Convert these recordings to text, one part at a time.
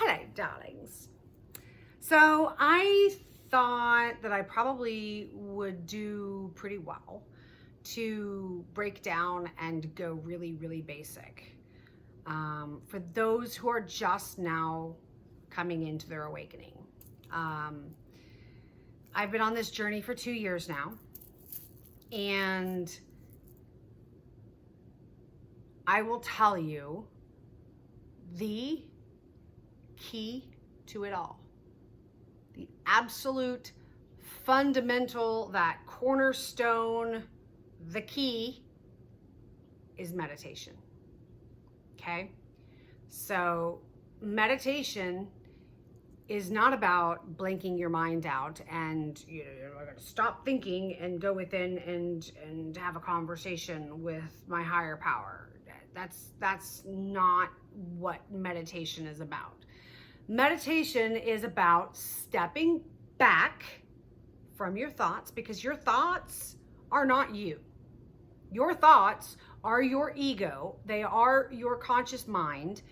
Hello, darlings. So I thought that I probably would do pretty well to break down and go really, really basic. For those who are just now coming into their awakening. I've been on this journey for 2 years now, and I will tell you the key to it all. The absolute fundamental, that cornerstone, the key is meditation. Okay? So, meditation is not about blanking your mind out and you're going to stop thinking and go within and have a conversation with my higher power. That's not what meditation is about. Meditation is about stepping back from your thoughts, because your thoughts are not you. Your thoughts are your ego. They are your conscious mind.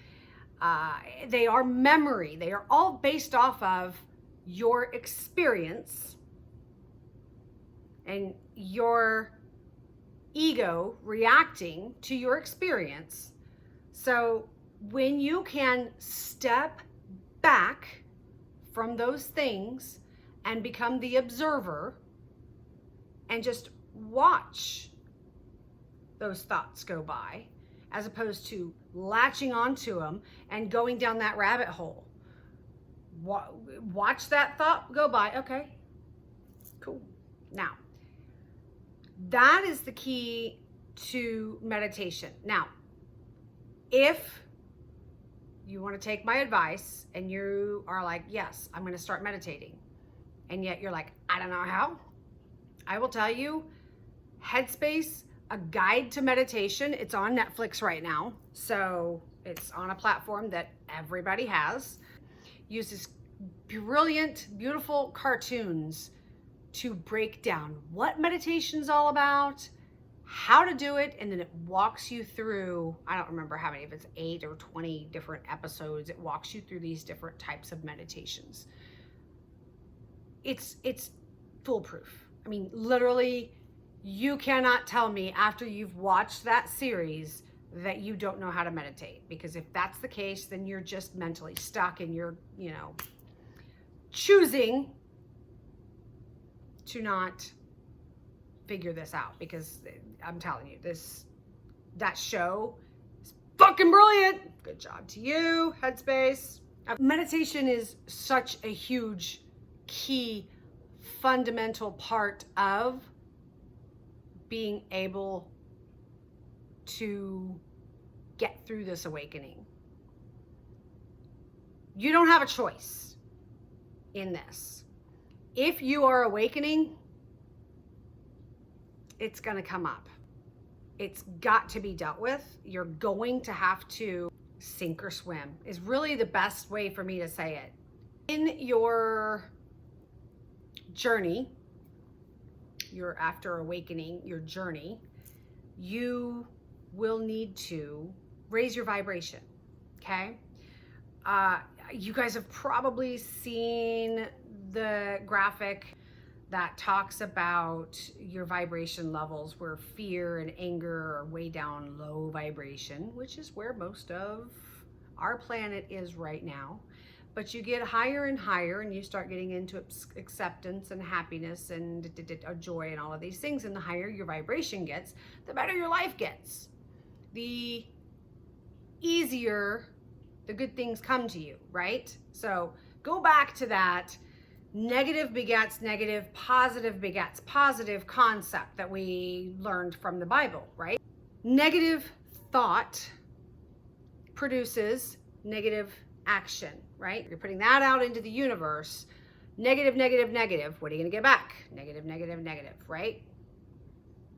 They are memory. They are all based off of your experience and your ego reacting to your experience. So when you can step back from those things and become the observer and just watch those thoughts go by, as opposed to latching onto them and going down that rabbit hole. Watch that thought go by. Okay, cool. Now, that is the key to meditation. Now, if you want to take my advice and you are like, yes, I'm going to start meditating, and yet you're like, I don't know how, I will tell you, Headspace, A Guide to Meditation, it's on Netflix right now. So it's on a platform that everybody has. Uses brilliant, beautiful cartoons to break down what meditation's all about, how to do it, and then it walks you through, I don't remember how many, if it's 8 or 20 different episodes, it walks you through these different types of meditations. It's foolproof. I mean, literally, you cannot tell me after you've watched that series that you don't know how to meditate, because if that's the case, then you're just mentally stuck and you're, choosing to not figure this out, because I'm telling you, that show is fucking brilliant. Good job to you, Headspace. Meditation is such a huge, key, fundamental part of being able to get through this awakening. You don't have a choice in this. If you are awakening, it's going to come up. It's got to be dealt with. You're going to have to sink or swim, is really the best way for me to say it. In your journey, your after awakening, your journey, you will need to raise your vibration, okay? You guys have probably seen the graphic that talks about your vibration levels, where fear and anger are way down low vibration, which is where most of our planet is right now. But you get higher and higher, and you start getting into acceptance and happiness and joy and all of these things. And the higher your vibration gets, the better your life gets. The easier the good things come to you, right? So go back to that negative begets negative, positive begets positive concept that we learned from the Bible, right? Negative thought produces negative action, right? You're putting that out into the universe. Negative, negative, negative. What are you going to get back? Negative, negative, negative, right?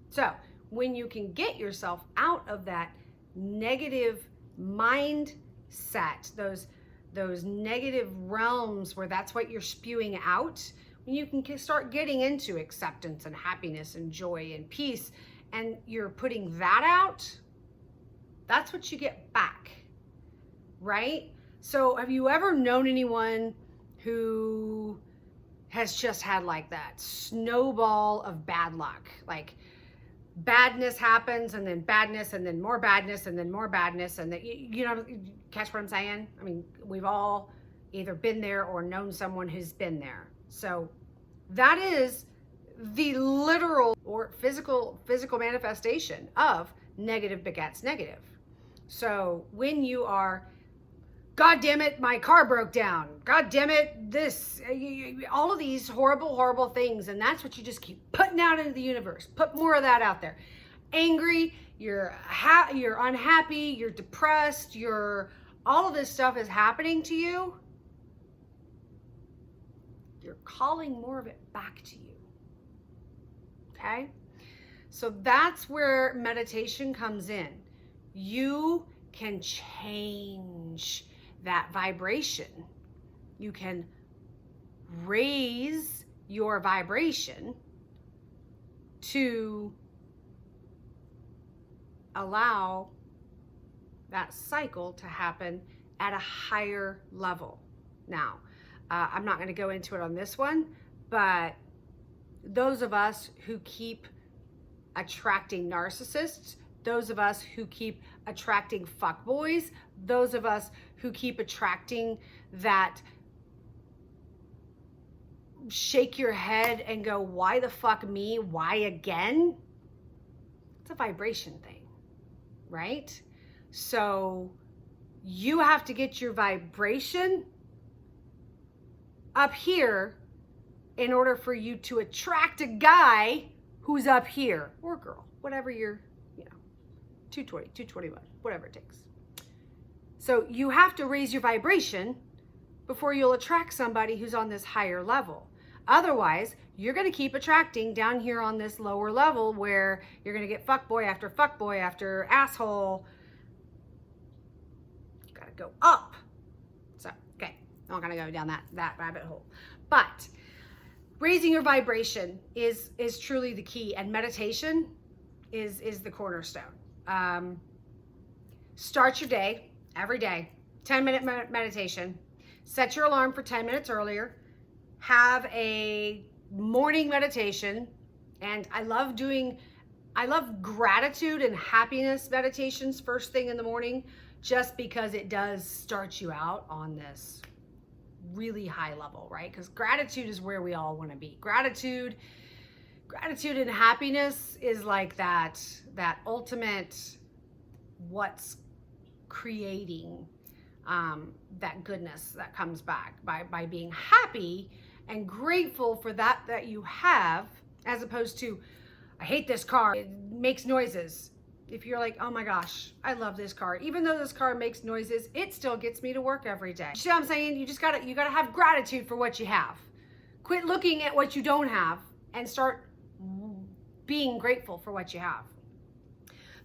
So when you can get yourself out of that negative mindset, those negative realms where that's what you're spewing out, when you can start getting into acceptance and happiness and joy and peace, and you're putting that out, that's what you get back, right? So have you ever known anyone who has just had like that snowball of bad luck? Like badness happens and then badness and then more badness and then more badness. And that, you know, catch what I'm saying? I mean, we've all either been there or known someone who's been there. So that is the literal or physical manifestation of negative begets negative. So when you are, God damn it, my car broke down. God damn it, this, all of these horrible things. And that's what you just keep putting out into the universe. Put more of that out there. Angry, you're unhappy, you're depressed, all of this stuff is happening to you. You're calling more of it back to you. Okay? So that's where meditation comes in. You can change that vibration. You can raise your vibration to allow that cycle to happen at a higher level. Now, I'm not going to go into it on this one, but those of us who keep attracting narcissists, those of us who keep attracting fuckboys, those of us who keep attracting that shake your head and go, why the fuck me? Why again? It's a vibration thing, right? So you have to get your vibration up here in order for you to attract a guy who's up here, or girl, whatever you're, 220, 221, whatever it takes. So you have to raise your vibration before you'll attract somebody who's on this higher level. Otherwise, you're going to keep attracting down here on this lower level where you're going to get fuckboy after asshole. You got to go up. So, okay, I'm not going to go down that rabbit hole. But raising your vibration is truly the key, and meditation is the cornerstone. Start your day every day, 10-minute meditation. Set your alarm for 10 minutes earlier. Have a morning meditation. And I love gratitude and happiness meditations first thing in the morning, just because it does start you out on this really high level, right? Because gratitude is where we all want to be. Gratitude and happiness is like that ultimate what's creating that goodness that comes back by being happy and grateful for that you have, as opposed to, I hate this car, it makes noises. If you're like, oh my gosh, I love this car, even though this car makes noises, it still gets me to work every day. You see what I'm saying? You gotta have gratitude for what you have. Quit looking at what you don't have and start being grateful for what you have.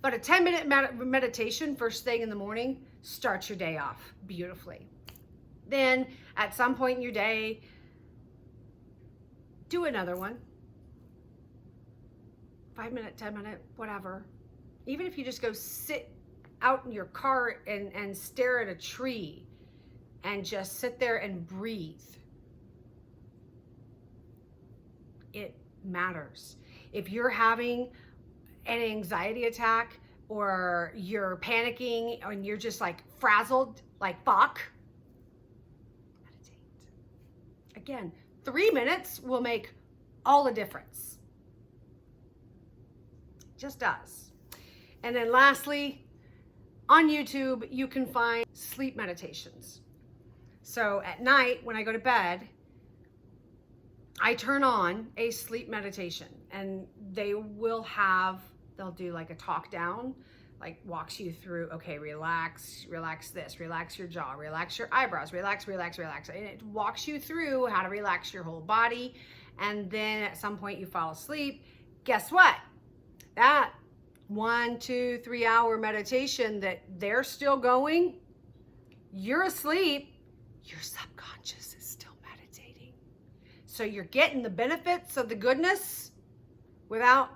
But a 10-minute meditation first thing in the morning starts your day off beautifully. Then at some point in your day, do another one. 5-minute, 10-minute, whatever. Even if you just go sit out in your car and stare at a tree and just sit there and breathe. It matters. If you're having an anxiety attack or you're panicking and you're just like frazzled, like fuck, meditate. Again, 3 minutes will make all the difference. It just does. And then lastly, on YouTube, you can find sleep meditations. So at night when I go to bed, I turn on a sleep meditation, and they'll do like a talk down, like walks you through, okay, relax this, relax your jaw, relax your eyebrows, relax. And it walks you through how to relax your whole body. And then at some point you fall asleep. Guess what? That 1, 2, 3 hour meditation that they're still going, you're asleep, your subconscious is still meditating. So you're getting the benefits of the goodness without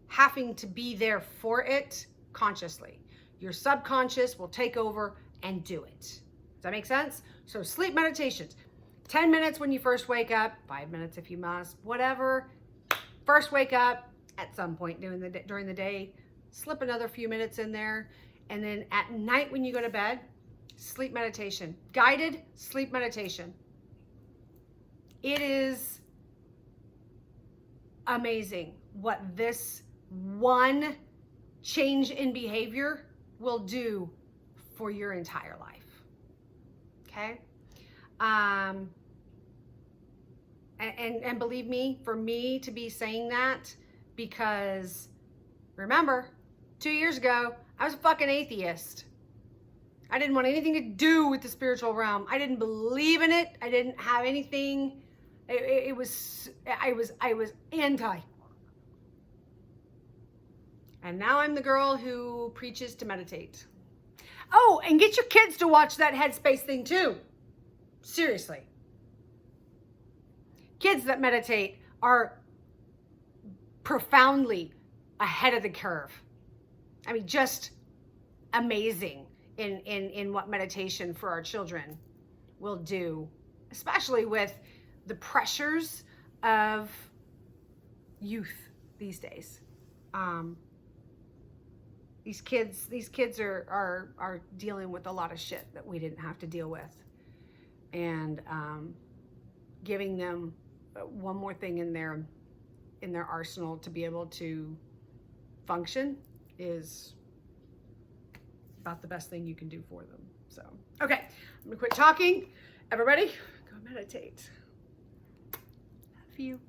having to be there for it consciously. Your subconscious will take over and do it. Does that make sense? So sleep meditations, 10 minutes when you first wake up, 5 minutes if you must, whatever. First wake up, at some point during the day, slip another few minutes in there. And then at night when you go to bed, sleep meditation, guided sleep meditation. It is amazing what this one change in behavior will do for your entire life. Okay? And believe me, for me to be saying that, because remember, 2 years ago, I was a fucking atheist. I didn't want anything to do with the spiritual realm. I didn't believe in it. I didn't have anything. I was anti. And now I'm the girl who preaches to meditate. Oh, and get your kids to watch that Headspace thing too. Seriously. Kids that meditate are profoundly ahead of the curve. I mean, just amazing in what meditation for our children will do, especially with the pressures of youth these days. These kids are dealing with a lot of shit that we didn't have to deal with, and giving them one more thing in their arsenal to be able to function is about the best thing you can do for them. So, okay, I'm gonna quit talking. Everybody, go meditate. Love you.